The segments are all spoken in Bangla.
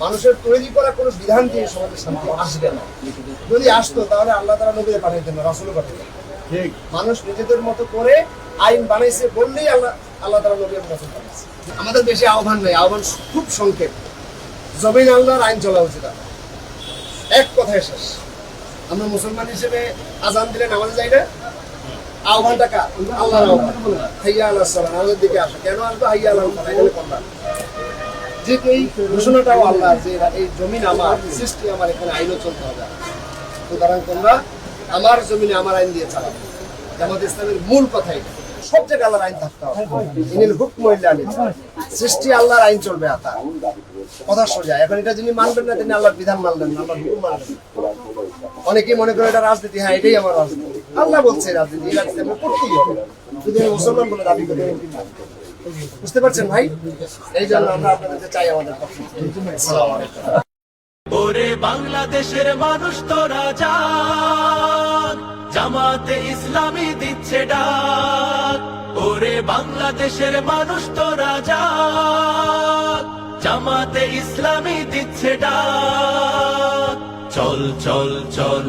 মানুষের তৈরি করা কোনো বিধান দিয়ে সমাজে শান্তি আসবে না। যদি আসতো তাহলে আল্লাহ তাআলা নবীকে পাঠাইতেন না, রাসূলও পাঠাইতেন। ঠিক, মানুষ নিজেদের মতো করে আইন বানাইছে বললেই আল্লাহ তাআলা নবী এবং রাসূল পাঠাইছে। আমাদের বেশি আহ্বান নেই, আহ্বান খুব সংক্ষেপ। জমিন আল্লাহর, আইন চলা উচিত। এক কথায় শেষ। আমরা মুসলমান হিসেবে আজান দিলে নামাজে যাই না, আহ্বানটা কার? আল্লাহর আহ্বান। হাইয়া আলাস সালাহ, আমাদের দিকে আসো। কেন আসবো? হাইয়া আলাল ফালাহ, এখানে করলাম। যে এই ঘোষণাটাও আল্লাহ, যে এই জমিন আমার, সৃষ্টি আমার, এখানে আইনও চলতে হবে। সুতরাং তোমরা আমার জমিনে আমার আইন দিয়ে চালাবে। জামাত ইসলামের মূল কথাই সব জায়গায় আল্লাহর আইন থাকতে হবে। ইনিল হুকমু ইল্লা লিল্লাহ, সৃষ্টি আল্লাহর আইন চলবে। কথা সোজা। এখন এটা যিনি মানবেন না, তিনি আল্লাহর বিধান মানলেন না, আল্লাহর হুকুম মানলেন। অনেকেই মনে করে এটা রাজনীতি। হ্যাঁ, এটাই আমার রাজনীতি। আল্লাহ বলছে রাজনীতি, এটা করতেই হবে। যদি আমি মুসলমান বলে দাবি করি, বুঝতে পারছেন ভাই? এই জন্য আমরা আপনাদের চাই আমাদের পক্ষে। আসসালামু আলাইকুম। ওরে বাংলাদেশের মানুষ তোরা জাগ, জামাতে ইসলামী দিচ্ছে ডাক। ওরে বাংলাদেশের মানুষ তোরা জাগ, জামাতে ইসলামী দিচ্ছে ডাক। চল চল চল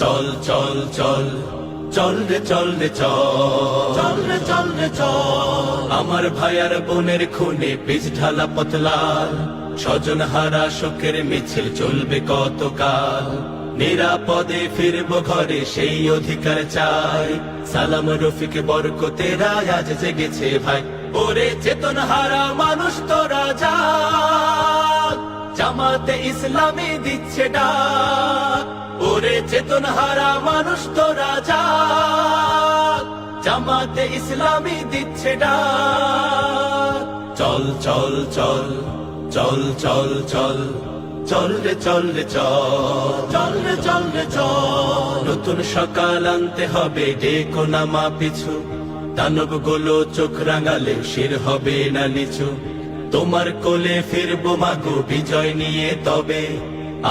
চল চল চল চল রে চল রে চল, চল রে চল রে চল। আমার ভাইয়ার বোনের খুনে পিছ ঢালা পথলাল, স্বজন হারা শোকের মিছিল চলবে কতকাল। নিরাপদে ফিরবো ঘরে, সেই অধিকার চাই। সালাম রফিক বরকতেরা আজ জেগেছে ভাই। ওরে চেতন হারা মানুষ তোরা জাগ, জামাতে ইসলামী দিচ্ছে ডাক। ওরে চেতন হারা মানুষ তোরা জাগ, জামাতে ইসলামী দিচ্ছে ডাক। চল চল চল চল চল চল চল রে চল রে চল, চল রে চল রে চল। নতুন সকাল আনতে হবে, ডেকো নামা পিছু। দানব গুলো চোখ রাঙালে শির হবে না নিচু। তোমার কোলে ফিরবো মাগো বিজয় নিয়ে, তবে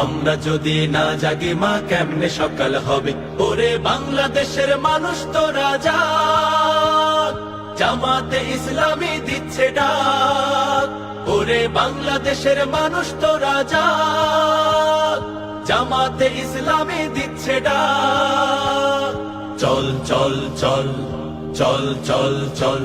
আমরা যদি না জাগি মা কেমনে সকাল হবে। ওরে বাংলাদেশের মানুষ তোরা জাগ, জামাতে ইসলামী দিচ্ছে ডাক। ওরে বাংলাদেশের মানুষ তোরা জাগ, জামাতে ইসলামী দিচ্ছে ডাক। চল চল চল চল চল চল,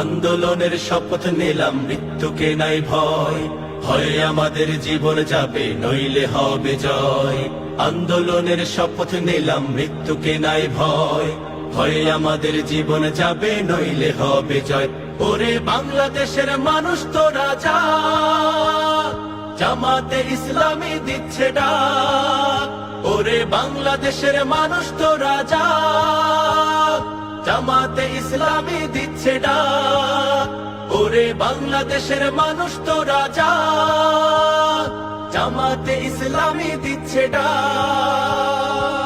আন্দোলনের শপথ নিলাম, মৃত্যুকে নাই ভয়। হয় আমাদের জীবন যাবে, নইলে হবে জয়। আন্দোলনের শপথ নিলাম, মৃত্যুকে নাই ভয়। হয় আমাদের জীবন যাবে, নইলে হবে জয়। ওরে বাংলাদেশের মানুষ তোরা জাগ, জামাতে ইসলামী দিচ্ছে ডাক। ওরে বাংলাদেশের মানুষ তোরা জাগ, জামাতে ইসলামী দিচ্ছে ডাক। ওরে বাংলাদেশের মানুষ তোরা জাগ, জামাতে ইসলামী দিচ্ছে ডাক।